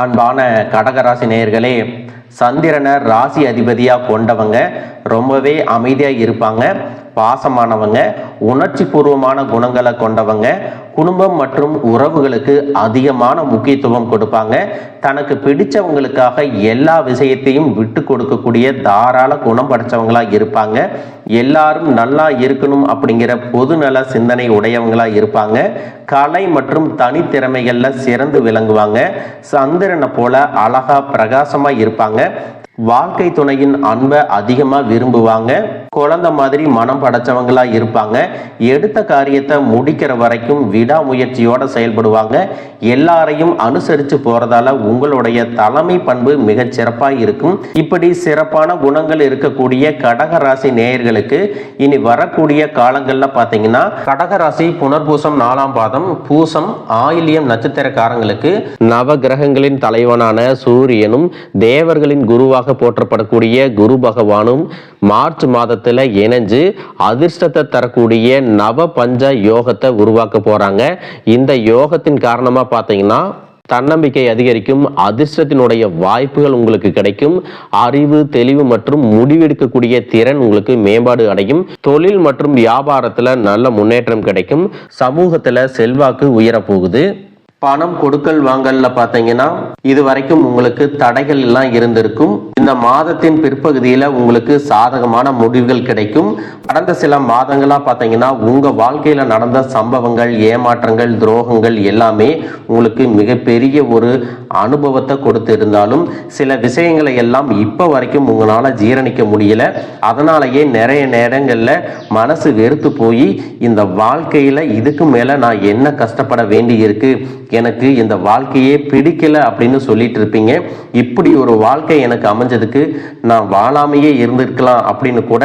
அன்பான கடகராசி நேயர்களே, சந்திரனை ராசி அதிபதியாக கொண்டவங்க ரொம்பவே அமைதியாக இருப்பாங்க. பாசமானவங்க, உணர்ச்சி பூர்வமான குணங்களை கொண்டவங்க, குடும்பம் மற்றும் உறவுகளுக்கு அதிகமான முக்கியத்துவம் கொடுப்பாங்க. தனக்கு பிடிச்சவங்களுக்காக எல்லா விஷயத்தையும் விட்டு கொடுக்கக்கூடிய தாராள குணம் படைச்சவங்களா இருப்பாங்க. எல்லாரும் நல்லா இருக்கணும் அப்படிங்கிற பொதுநல சிந்தனை உடையவங்களா இருப்பாங்க. கலை மற்றும் தனித்திறமைகள்ல சிறந்து விளங்குவாங்க. சந்திரனை போல அழகா பிரகாசமா இருப்பாங்க. வாழ்க்கை துணையின் அன்பை அதிகமா விரும்புவாங்க. குழந்தை மாதிரி மனம் படைச்சவங்களா இருப்பாங்க. எடுத்த காரியத்தை முடிக்கிற வரைக்கும் விடாமுயற்சியோட செயல்படுவாங்க. எல்லாரையும் அனுசரித்து போறதால உங்களுடைய தலைமை பண்பு மிகச் சிறப்பா இருக்கும். இப்படி சிறப்பான குணங்கள் இருக்கக்கூடிய கடகராசி நேயர்களுக்கு இனி வரக்கூடிய காலங்கள்ல பாத்தீங்கன்னா, கடகராசி புனர்பூசம் 4ஆம் பாதம், பூசம், ஆயில்யம் நட்சத்திரக்காரங்களுக்கு நவ கிரகங்களின் தலைவனான சூரியனும் தேவர்களின் குருவாக போற்றப்படக்கூடிய குரு பகவானும் மார்ச் மாதத்துல இணைஞ்சு அதிர்ஷ்டத்தை தரக்கூடிய நவ பஞ்ச யோகத்தை உருவாக்க போறாங்க. இந்த யோகத்தின் காரணமா பாத்தீங்கன்னா தன்னம்பிக்கை அதிகரிக்கும். அதிர்ஷ்டத்தினுடைய வாய்ப்புகள் உங்களுக்கு கிடைக்கும். அறிவு, தெளிவு மற்றும் முடிவெடுக்கக்கூடிய திறன் உங்களுக்கு மேம்பாடு அடையும். தொழில் மற்றும் வியாபாரத்துல நல்ல முன்னேற்றம் கிடைக்கும். சமூகத்துல செல்வாக்கு உயரப்போகுது. பணம் கொடுக்கல் வாங்கல்ல பாத்தீங்கன்னா இது வரைக்கும் உங்களுக்கு தடைகள் எல்லாம் இருந்திருக்கும். இந்த மாதத்தின் பிற்பகுதியில உங்களுக்கு சாதகமான முடிவுகள் கிடைக்கும். கடந்த சில மாதங்களா பாத்தீங்கன்னா உங்க வாழ்க்கையில நடந்த சம்பவங்கள், ஏமாற்றங்கள், துரோகங்கள் எல்லாமே உங்களுக்கு மிகப்பெரிய ஒரு அனுபவத்தை கொடுத்து இருந்தாலும் சில விஷயங்களை எல்லாம் இப்ப வரைக்கும் உங்களால ஜீரணிக்க முடியல. அதனாலேயே நிறைய நேரங்கள்ல மனசு வெறுத்து போய் இந்த வாழ்க்கையில இதுக்கு மேல நான் என்ன கஷ்டப்பட வேண்டி இருக்கு, எனக்கு இந்த வாழ்க்கையே பிடிக்கல அப்படின்னு சொல்லிட்டு இருப்பீங்க. இப்படி ஒரு வாழ்க்கை எனக்கு அமைஞ்சதுக்கு நான் வாழாமையே இருந்திருக்கலாம் அப்படின்னு கூட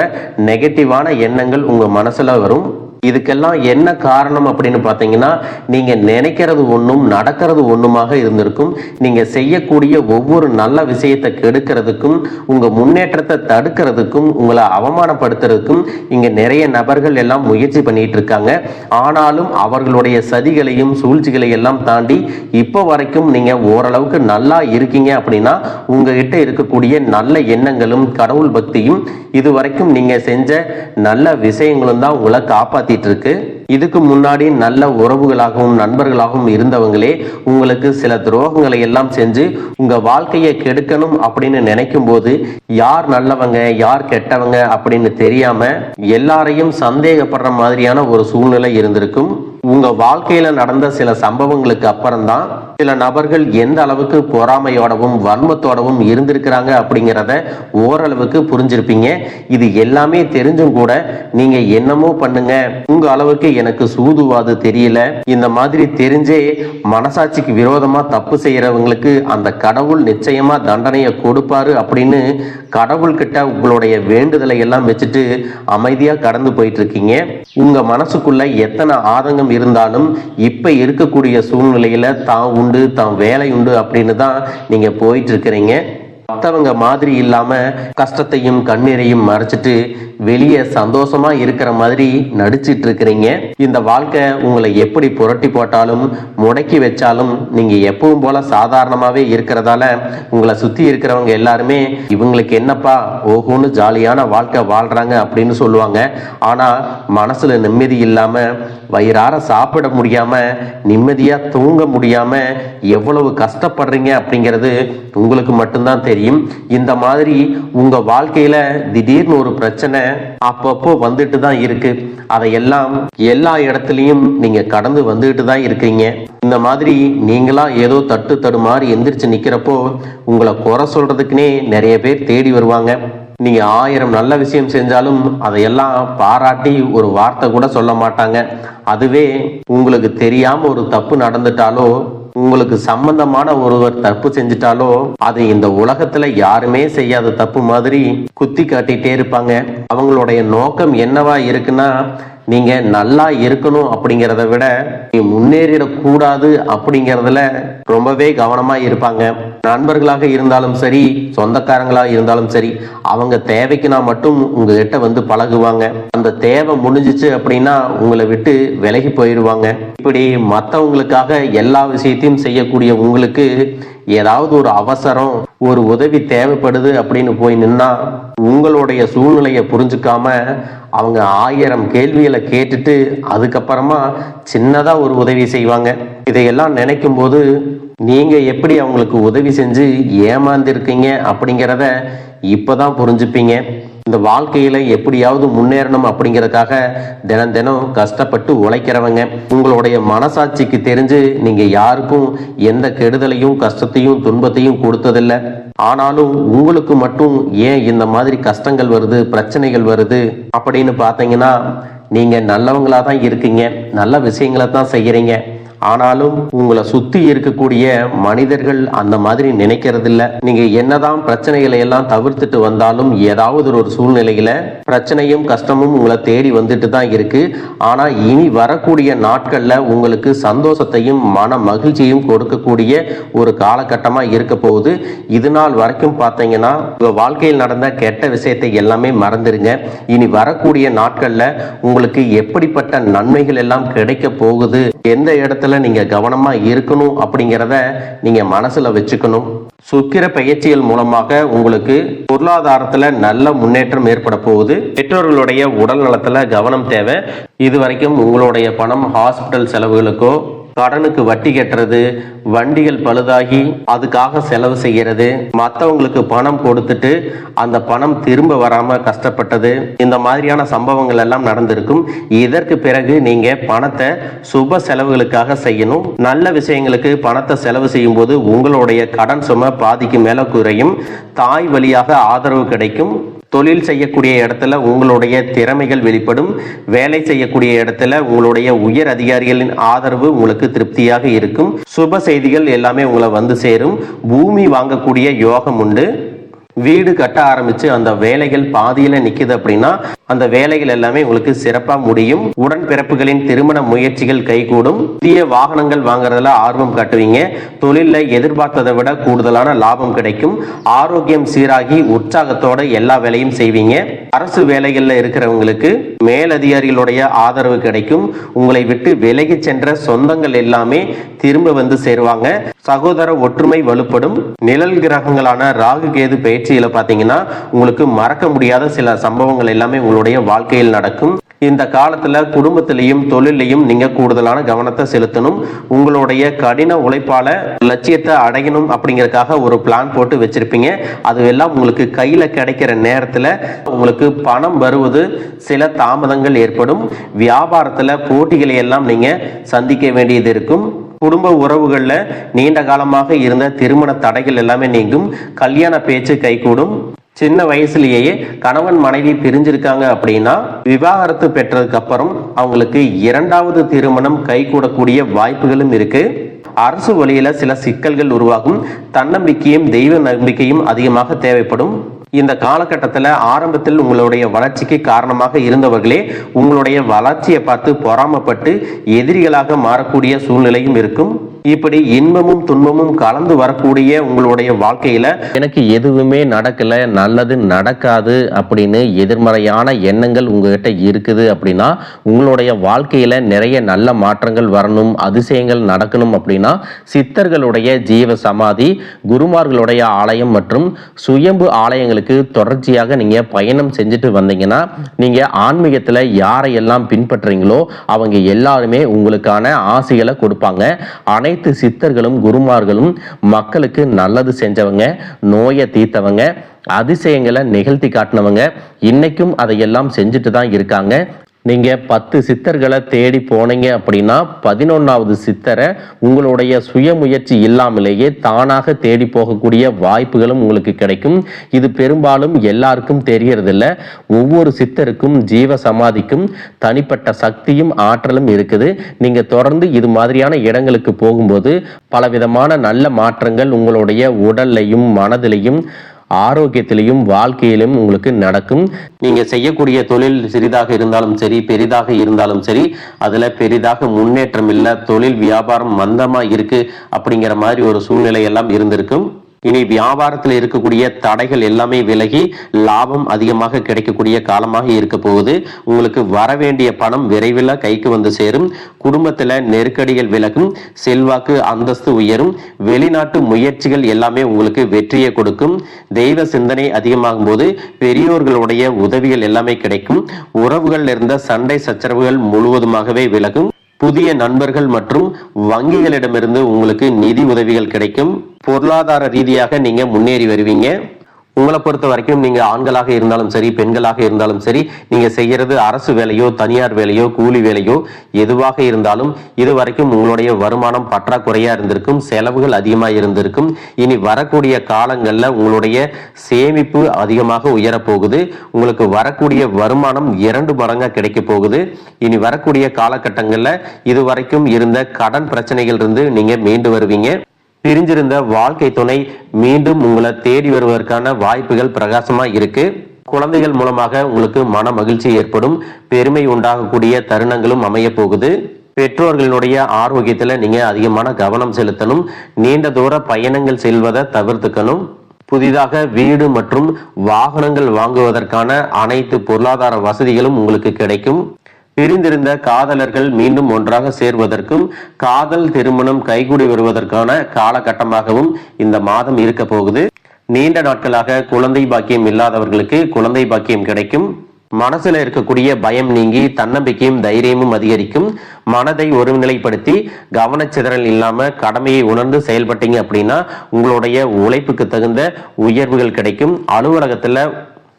நெகட்டிவான எண்ணங்கள் உங்க மனசுல வரும். இதுக்கெல்லாம் என்ன காரணம் அப்படின்னு பார்த்தீங்கன்னா, நீங்க நினைக்கிறது ஒன்றும் நடக்கிறது ஒன்றுமாக இருந்திருக்கும். நீங்க செய்யக்கூடிய ஒவ்வொரு நல்ல விஷயத்தை கெடுக்கிறதுக்கும், உங்க முன்னேற்றத்தை தடுக்கிறதுக்கும், உங்களை அவமானப்படுத்துறதுக்கும் இங்க நிறைய நபர்கள் எல்லாம் முயற்சி பண்ணிட்டு இருக்காங்க. ஆனாலும் அவர்களுடைய சதிகளையும் சூழ்ச்சிகளை எல்லாம் தாண்டி இப்போ வரைக்கும் நீங்க ஓரளவுக்கு நல்லா இருக்கீங்க. அப்படின்னா உங்ககிட்ட இருக்கக்கூடிய நல்ல எண்ணங்களும் கடவுள் பக்தியும் இதுவரைக்கும் நீங்க செஞ்ச நல்ல விஷயங்களும் தான் உங்களை காப்பாத்தி இருக்கு. இதுக்கு முன்னாடி நல்ல உறவுகளாகவும் நண்பர்களாகவும் இருந்தவங்களே உங்களுக்கு சில துரோகங்களை எல்லாம் செஞ்சு உங்க வாழ்க்கையை கெடுக்கணும் அப்படின்னு நினைக்கும் போது யார் நல்லவங்க யார் கெட்டவங்க அப்படின்னு தெரியாம எல்லாரையும் சந்தேகப்படுற மாதிரியான ஒரு சூழ்நிலை இருந்திருக்கும். உங்க வாழ்க்கையில நடந்த சில சம்பவங்களுக்கு அப்புறம்தான் சில நபர்கள் எந்த அளவுக்கு பொறாமையோடவும் வன்மத்தோடவும் இருந்திருக்கிறாங்க அப்படிங்கிறத ஓரளவுக்கு புரிஞ்சிருப்பீங்க. இது எல்லாமே தெரிஞ்சும் கூட நீங்க என்னமோ பண்ணுங்க, உங்க அளவுக்கு எனக்கு சூதுவாது தெரியல, இந்த மாதிரி தெரிஞ்சே மனசாட்சிக்கு விரோதமா தப்பு செய்யறவங்களுக்கு அந்த கடவுள் நிச்சயமா தண்டனையை கொடுப்பாரு அப்படின்னு கடவுள்கிட்ட உங்களுடைய வேண்டுதலை எல்லாம் வச்சுட்டு அமைதியா கடந்து போயிட்டு இருக்கீங்க. உங்க மனசுக்குள்ள எத்தனை ஆதங்கம் இருந்தாலும் இப்ப இருக்கக்கூடிய சூழ்நிலையில தான் உண்டு தான் வேலை உண்டு அப்படின்னு தான் நீங்க போயிட்டு இருக்கிறீங்க. மற்றவங்க மாதிரி இல்லாம கஷ்டத்தையும் கண்ணீரையும் மறைச்சிட்டு வெளியே சந்தோஷமா இருக்கிற மாதிரி நடிச்சிட்டு இருக்கிறீங்க. இந்த வாழ்க்கை உங்களை எப்படி புரட்டி போட்டாலும் முடக்கி வச்சாலும் நீங்க எப்பவும் போல சாதாரணமாவே இருக்கிறதால உங்களை சுத்தி இருக்கிறவங்க எல்லாருமே இவங்களுக்கு என்னப்பா ஓஹோன்னு ஜாலியான வாழ்க்கை வாழ்றாங்க அப்படின்னு சொல்லுவாங்க. ஆனா மனசுல நிம்மதி இல்லாம, வயிறார சாப்பிட முடியாம, நிம்மதியா தூங்க முடியாம எவ்வளவு கஷ்டப்படுறீங்க அப்படிங்கிறது உங்களுக்கு மட்டும்தான் தெரியும். இந்த மாதிரி உங்க வாழ்க்கையில திடீர்னு ஒரு பிரச்சனை அப்பப்போ வந்துட்டு தான் இருக்கு. அதையெல்லாம் எல்லா இடத்துலயும் நீங்க கடந்து வந்துட்டு தான் இருக்கீங்க. இந்த மாதிரி நீங்களா ஏதோ தட்டு தடுமாறி எந்திரிச்சு நிக்கிறப்போ உங்களை குறை சொல்றதுக்குன்னே நிறைய பேர் தேடி வருவாங்க. நீங்க 1000 நல்ல விஷயம் செஞ்சாலும் அதையெல்லாம் பாராட்டி ஒரு வார்த்தை கூட சொல்ல மாட்டாங்க. அதுவே உங்களுக்கு தெரியாம ஒரு தப்பு நடந்துட்டாலோ, உங்களுக்கு சம்பந்தமான ஒருவர் தப்பு செஞ்சிட்டாலோ அது இந்த உலகத்துல யாருமே செய்யாத தப்பு மாதிரி குத்தி காட்டிட்டே இருப்பாங்க. அவங்களுடைய நோக்கம் என்னவா இருக்குன்னா, நீங்க நல்லா இருக்கணும் அப்படிங்கிறத விட முன்னேறிடக்கூடாது அப்படிங்கிறதுல ரொம்பவே கவனமா இருப்பாங்க. நண்பர்களாக இருந்தாலும் சரி, சொந்தக்காரங்களாக இருந்தாலும் சரி, அவங்க தேவைக்குனா மட்டும் உங்ககிட்ட வந்து பழகுவாங்க. அந்த தேவை முடிஞ்சிச்சு அப்படின்னா உங்களை விட்டு விலகி போயிடுவாங்க. இப்படி மற்றவங்களுக்காக எல்லா விஷயத்தையும் செய்யக்கூடிய உங்களுக்கு ஏதாவது ஒரு அவசரம், ஒரு உதவி தேவைப்படுது அப்படின்னு போய் நின்னா உங்களுடைய சூழ்நிலையை புரிஞ்சுக்காம அவங்க 1000 கேள்விகளை கேட்டுட்டு அதுக்கப்புறமா சின்னதா ஒரு உதவி செய்வாங்க. இதையெல்லாம் நினைக்கும் போது நீங்க எப்படி அவங்களுக்கு உதவி செஞ்சு ஏமாந்திருக்கீங்க அப்படிங்கிறத இப்பதான் புரிஞ்சுப்பீங்க. இந்த வாழ்க்கையில எப்படியாவது முன்னேறணும் அப்படிங்கறதுக்காக தினம் தினம் கஷ்டப்பட்டு உழைக்கிறவங்க. உங்களுடைய மனசாட்சிக்கு தெரிஞ்சு நீங்க யாருக்கும் எந்த கெடுதலையும் கஷ்டத்தையும் துன்பத்தையும் கொடுத்ததில்லை. ஆனாலும் உங்களுக்கு மட்டும் ஏன் இந்த மாதிரி கஷ்டங்கள் வருது, பிரச்சனைகள் வருது அப்படின்னு பார்த்தீங்கன்னா நீங்க நல்லவங்களா தான் இருக்கீங்க, நல்ல விஷயங்களை தான் செய்யறீங்க. ஆனாலும் உங்களை சுத்தி இருக்கக்கூடிய மனிதர்கள் அந்த மாதிரி நினைக்கிறது இல்ல. நீங்க என்னதான் பிரச்சனைகளை எல்லாம் தவிர்த்துட்டு வந்தாலும் ஏதாவது ஒரு சூழ்நிலையில பிரச்சனையும் கஷ்டமும் உங்களை தேடி வந்துட்டு தான் இருக்கு. ஆனா இனி வரக்கூடிய நாட்கள்ல உங்களுக்கு சந்தோஷத்தையும் மன மகிழ்ச்சியும் கொடுக்கக்கூடிய ஒரு காலகட்டமா இருக்க போகுது. இது நாள் வரைக்கும் பார்த்தீங்கன்னா உங்க வாழ்க்கையில் நடந்த கெட்ட விஷயத்தை எல்லாமே மறந்துருங்க. இனி வரக்கூடிய நாட்கள்ல உங்களுக்கு எப்படிப்பட்ட நன்மைகள் எல்லாம் கிடைக்க போகுது, எந்த இடத்துல நீங்க கவனமா இருக்கணும் அப்படிங்கிறத நீங்க மனசுல வச்சுக்கணும். சுக்கிர பயிற்சிகள் மூலமாக உங்களுக்கு பொருளாதாரத்துல நல்ல முன்னேற்றம் ஏற்பட போகுது. பெற்றோர்களுடைய உடல் நலத்துல கவனம் தேவை. இதுவரைக்கும் உங்களுடைய பணம் ஹாஸ்பிட்டல் செலவுகளுக்கோ, கடனுக்கு வட்டி கட்டுறது, வண்டிகள் பழுதாகி அதுக்காக செலவு செய்கிறது, மற்றவங்களுக்கு பணம் கொடுத்துட்டு அந்த பணம் திரும்ப வராம கஷ்டப்பட்டது, இந்த மாதிரியான சம்பவங்கள் எல்லாம் நடந்திருக்கும். இதற்கு பிறகு நீங்க பணத்தை சுப செலவுகளுக்காக செய்யணும். நல்ல விஷயங்களுக்கு பணத்தை செலவு செய்யும் போது உங்களுடைய கடன் சுமை பாதிக்கு மேல குறையும். தாய் வழியாக ஆதரவு கிடைக்கும். தொழில் செய்யக்கூடிய இடத்துல உங்களுடைய திறமைகள் வெளிப்படும். வேலை செய்யக்கூடிய இடத்துல உங்களுடைய உயர் அதிகாரிகளின் ஆதரவு உங்களுக்கு திருப்தியாக இருக்கும். சுப செய்திகள் எல்லாமே உங்களை வந்து சேரும். பூமி வாங்கக்கூடிய யோகம் உண்டு. வீடு கட்ட ஆரம்பிச்சு அந்த வேலைகள் பாதியில நிக்குது அப்படின்னா அந்த வேலைகள் எல்லாமே உங்களுக்கு சிறப்பா முடியும். உடன்பிறப்புகளின் திருமண முயற்சிகள் கைகூடும். புதிய வாகனங்கள் வாங்குறதுல ஆர்வம் காட்டுவீங்க. தொழில எதிர்பார்த்ததை விட கூடுதலான லாபம் கிடைக்கும். ஆரோக்கியம் சீராகி உற்சாகத்தோட எல்லா வேலையும் செய்வீங்க. அரசு வேலைகள்ல இருக்கிறவங்களுக்கு மேலதிகாரிகளுடைய ஆதரவு கிடைக்கும். உங்களை விட்டு விலகி சென்ற சொந்தங்கள் எல்லாமே திரும்ப வந்து சேருவாங்க. சகோதர ஒற்றுமை வலுப்படும். நிழல் கிரகங்களான ராகு கேது பயிற்சியில பாத்தீங்கன்னா உங்களுக்கு மறக்க முடியாத சில சம்பவங்கள் எல்லாமே உங்களுடைய வாழ்க்கையில் நடக்கும். இந்த காலத்துல குடும்பத்திலையும் தொழிலையும் நீங்க கூடுதலான கவனத்தை செலுத்தணும். உங்களுடைய கடின உழைப்பால லட்சியத்தை அடையணும் அப்படிங்கறதுக்காக ஒரு பிளான் போட்டு வச்சிருப்பீங்க. அது எல்லாம் உங்களுக்கு கையில கிடைக்கிற நேரத்துல உங்களுக்கு பணம் வருவது சில தாமதங்கள் ஏற்படும். வியாபாரத்துல போட்டிகளை எல்லாம் நீங்க சந்திக்க வேண்டியது இருக்கும். குடும்ப உறவுகள்ல நீண்ட காலமாக இருந்த திருமண தடைகள் எல்லாமே நீங்கும். கல்யாண பேச்சு கைகூடும். சின்ன வயசுலேயே கணவன் மனைவி பிரிஞ்சிருக்காங்க அப்படின்னா விவாகரத்து பெற்றதுக்கு அப்புறம் அவங்களுக்கு 2வது திருமணம் கைகூடக்கூடிய வாய்ப்புகளும் இருக்கு. அரசு வழியில சில சிக்கல்கள் உருவாகும். தன்னம்பிக்கையும் தெய்வ நம்பிக்கையும் அதிகமாக தேவைப்படும். இந்த காலகட்டத்தில் ஆரம்பத்தில் உங்களுடைய வளர்ச்சிக்கு காரணமாக இருந்தவர்களே உங்களுடைய வளர்ச்சியை பார்த்து பொறாமப்பட்டு எதிரிகளாக மாறக்கூடிய சூழ்நிலையும் இருக்கும். இப்படி இன்பமும் துன்பமும் கலந்து வரக்கூடிய உங்களுடைய வாழ்க்கையில எனக்கு எதுவுமே நடக்கல, நல்லது நடக்காது அப்படின்னு எதிர்மறையான எண்ணங்கள் உங்ககிட்ட இருக்குது அப்படின்னா உங்களுடைய வாழ்க்கையில நிறைய நல்ல மாற்றங்கள் வரணும், அதிசயங்கள் நடக்கணும் அப்படின்னா சித்தர்களுடைய ஜீவ சமாதி, குருமார்களுடைய ஆலயம் மற்றும் சுயம்பு ஆலயங்களுக்கு தொடர்ச்சியாக நீங்க பயணம் செஞ்சுட்டு வந்தீங்கன்னா நீங்க ஆன்மீகத்துல யாரையெல்லாம் பின்பற்றீங்களோ அவங்க எல்லாருமே உங்களுக்கான ஆசைகளை கொடுப்பாங்க. அனைத்து சித்தர்களும் குருமார்களும் மக்களுக்கு நல்லது செஞ்சவங்க, நோயை தீர்த்தவங்க, அதிசயங்களை நிகழ்த்தி காட்டினவங்க, இன்னைக்கும் அதையெல்லாம் செஞ்சுட்டு தான் இருக்காங்க. நீங்க 10 சித்தர்களை தேடி போனீங்க அப்படின்னா 11வது சித்தரை உங்களுடைய சுயமுயற்சி இல்லாமலேயே தானாக தேடி போகக்கூடிய வாய்ப்புகளும் உங்களுக்கு கிடைக்கும். இது பெரும்பாலும் எல்லாருக்கும் தெரியறதில்ல. ஒவ்வொரு சித்தருக்கும் ஜீவ சமாதிக்கும் தனிப்பட்ட சக்தியும் ஆற்றலும் இருக்குது. நீங்க தொடர்ந்து இது மாதிரியான இடங்களுக்கு போகும்போது பலவிதமான நல்ல மாற்றங்கள் உங்களுடைய உடல்லையும் மனதிலையும் ஆரோக்கியத்திலையும் வாழ்க்கையிலும் உங்களுக்கு நடக்கும். நீங்க செய்யக்கூடிய தொழில் சிறிதாக இருந்தாலும் சரி, பெரிதாக இருந்தாலும் சரி, அதுல பெரிதாக முன்னேற்றம் இல்லை, தொழில் வியாபாரம் மந்தமா இருக்கு அப்படிங்கிற மாதிரி ஒரு சூழ்நிலை எல்லாம் இருந்திருக்கும். இனி வியாபாரத்தில் இருக்கக்கூடிய தடைகள் எல்லாமே விலகி லாபம் அதிகமாக கிடைக்கக்கூடிய காலமாக இருக்க போகுது. உங்களுக்கு வர வேண்டிய பணம் விரைவில் கைக்கு வந்து சேரும். குடும்பத்தில் நெருக்கடிகள் விலகும், செல்வாக்கு அந்தஸ்து உயரும், வெளிநாட்டு முயற்சிகள் எல்லாமே உங்களுக்கு வெற்றியை கொடுக்கும். தெய்வ சிந்தனை அதிகமாகும் போது பெரியோர்களுடைய உதவிகள் எல்லாமே கிடைக்கும். உறவுகள் இருந்த சண்டை சச்சரவுகள் முழுவதுமாகவே விலகும். புதிய நண்பர்கள் மற்றும் வங்கிகளிடமிருந்து உங்களுக்கு நிதி உதவிகள் கிடைக்கும். பொருளாதார ரீதியாக நீங்க முன்னேறி வருவீங்க. உங்களை பொறுத்த வரைக்கும் நீங்க ஆண்களாக இருந்தாலும் சரி, பெண்களாக இருந்தாலும் சரி, நீங்க செய்யறது அரசு வேலையோ, தனியார் வேலையோ, கூலி வேலையோ எதுவாக இருந்தாலும் இதுவரைக்கும் உங்களுடைய வருமானம் பற்றாக்குறையா இருந்திருக்கும், செலவுகள் அதிகமாக இருந்திருக்கும். இனி வரக்கூடிய காலங்கள்ல உங்களுடைய சேமிப்பு அதிகமாக உயரப்போகுது. உங்களுக்கு வரக்கூடிய வருமானம் 2 மடங்கா கிடைக்க போகுது. இனி வரக்கூடிய காலகட்டங்கள்ல இதுவரைக்கும் இருந்த கடன் பிரச்சனைகள் இருந்து நீங்க மீண்டு வருவீங்க. பிரிஞ்சிருந்த வாழ்க்கை துணை மீண்டும் உங்களை தேடி வருவதற்கான வாய்ப்புகள் பிரகாசமா இருக்கு. குழந்தைகள் மூலமாக உங்களுக்கு மன மகிழ்ச்சி ஏற்படும், பெருமை உண்டாகக்கூடிய தருணங்களும் அமைய போகுது. பெற்றோர்களுடைய ஆரோக்கியத்துல நீங்க அதிகமான கவனம் செலுத்தணும். நீண்ட தூர பயணங்கள் செல்வதை தவிர்த்துக்கணும். புதிதாக வீடு மற்றும் வாகனங்கள் வாங்குவதற்கான அனைத்து பொருளாதார வசதிகளும் உங்களுக்கு கிடைக்கும். பிரிந்திருந்த காதலர்கள் மீண்டும் ஒன்றாக சேர்வதற்கும் காதல் திருமணம் கைகூடி வருவதற்கான காலகட்டமாகவும் இந்த மாதம் இருக்க போகுது. நீண்ட நாட்களாக குழந்தை பாக்கியம் இல்லாதவர்களுக்கு குழந்தை பாக்கியம் கிடைக்கும். மனசுல இருக்கக்கூடிய பயம் நீங்கி தன்னம்பிக்கையும் தைரியமும் அதிகரிக்கும். மனதை ஒருநிலைப்படுத்தி கவனச்சிதறல் இல்லாம கடமையை உணர்ந்து செயல்பட்டீங்க அப்படின்னா உங்களுடைய உழைப்புக்கு தகுந்த உயர்வுகள் கிடைக்கும். அலுவலகத்துல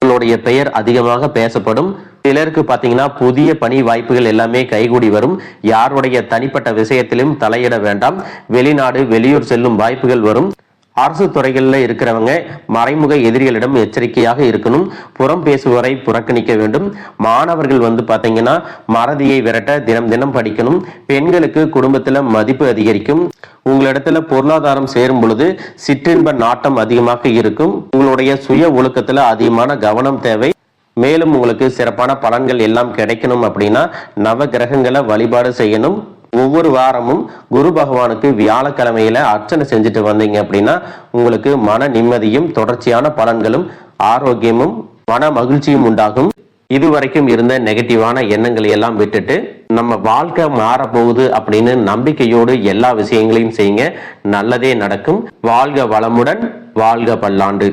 உங்களுடைய பெயர் அதிகமாக பேசப்படும். சிலருக்கு பாத்தீங்கன்னா புதிய பணி வாய்ப்புகள் எல்லாமே கைகூடி வரும். யாருடைய தனிப்பட்ட விஷயத்திலும் தலையிட வேண்டாம். வெளிநாடு வெளியூர் செல்லும் வாய்ப்புகள் வரும். அரசு துறைகளில் இருக்கிறவங்க மறைமுக எதிரிகளிடம் எச்சரிக்கையாக இருக்கணும். புறம் பேசுவரை புறக்கணிக்க வேண்டும். மாணவர்கள் பாத்தீங்கன்னா மறதியை விரட்ட தினம் தினம் படிக்கணும். பெண்களுக்கு குடும்பத்துல மதிப்பு அதிகரிக்கும். உங்களிடத்துல பொருளாதாரம் சேரும் பொழுது சிற்றின்ப நாட்டம் அதிகமாக இருக்கும். உங்களுடைய சுய ஒழுக்கத்துல அதிகமான கவனம் தேவை. மேலும் உங்களுக்கு சிறப்பான பலன்கள் எல்லாம் கிடைக்கணும் அப்படின்னா நவ கிரகங்களை வழிபாடு செய்யணும். ஒவ்வொரு வாரமும் குரு பகவானுக்கு வியாழக்கிழமையில அர்ச்சனை செஞ்சுட்டு வந்தீங்க அப்படின்னா உங்களுக்கு மன நிம்மதியும் தொடர்ச்சியான பலன்களும் ஆரோக்கியமும் மன மகிழ்ச்சியும் உண்டாகும். இதுவரைக்கும் இருந்த நெகட்டிவான எண்ணங்களை எல்லாம் விட்டுட்டு நம்ம வாழ்க்கை மாறப்போகுது அப்படின்னு நம்பிக்கையோடு எல்லா விஷயங்களையும் செய்யுங்க. நல்லதே நடக்கும். வாழ்க வளமுடன், வாழ்க பல்லாண்டு.